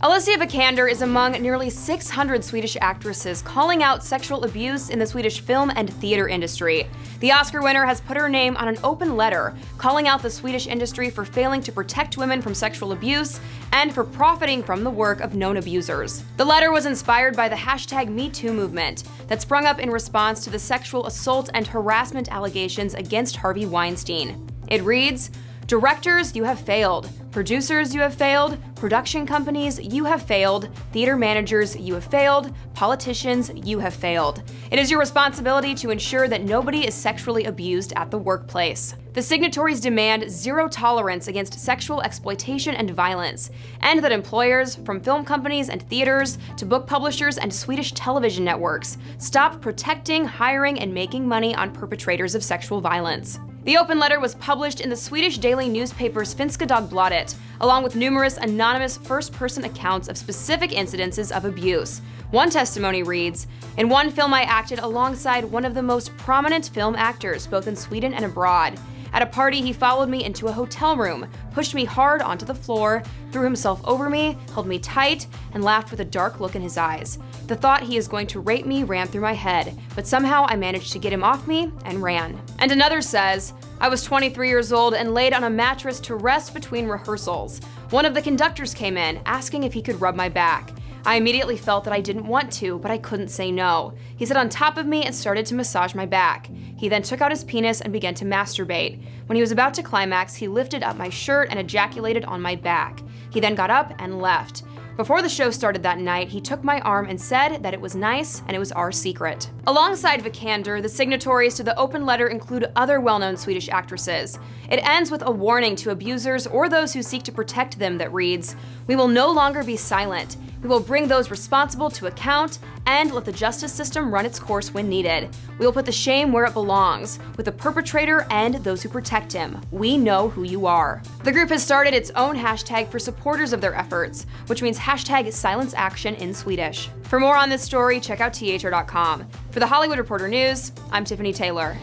Alicia Vikander is among nearly 600 Swedish actresses calling out sexual abuse in the Swedish film and theater industry. The Oscar winner has put her name on an open letter, calling out the Swedish industry for failing to protect women from sexual abuse and for profiting from the work of known abusers. The letter was inspired by the #MeToo movement that sprung up in response to the sexual assault and harassment allegations against Harvey Weinstein. It reads, "Directors, you have failed. Producers, you have failed. Production companies, you have failed. Theater managers, you have failed. Politicians, you have failed. It is your responsibility to ensure that nobody is sexually abused at the workplace." The signatories demand zero tolerance against sexual exploitation and violence, and that employers, from film companies and theaters to book publishers and Swedish television networks, stop protecting, hiring, and making money on perpetrators of sexual violence. The open letter was published in the Swedish daily newspaper Svenska Dagbladet, along with numerous anonymous first-person accounts of specific incidences of abuse. One testimony reads, "In one film I acted alongside one of the most prominent film actors, both in Sweden and abroad. At a party, he followed me into a hotel room, pushed me hard onto the floor, threw himself over me, held me tight, and laughed with a dark look in his eyes. The thought he is going to rape me ran through my head, but somehow I managed to get him off me and ran." And another says, "I was 23 years old and laid on a mattress to rest between rehearsals. One of the conductors came in, asking if he could rub my back. I immediately felt that I didn't want to, but I couldn't say no. He sat on top of me and started to massage my back. He then took out his penis and began to masturbate. When he was about to climax, he lifted up my shirt and ejaculated on my back. He then got up and left. Before the show started that night, he took my arm and said that it was nice and it was our secret." Alongside Vikander, the signatories to the open letter include other well-known Swedish actresses. It ends with a warning to abusers or those who seek to protect them that reads, "We will no longer be silent. We will bring those responsible to account and let the justice system run its course when needed. We will put the shame where it belongs, with the perpetrator and those who protect him. We know who you are." The group has started its own hashtag for supporters of their efforts, which means #SilenceAction in Swedish. For more on this story, check out THR.com. For the Hollywood Reporter News, I'm Tiffany Taylor.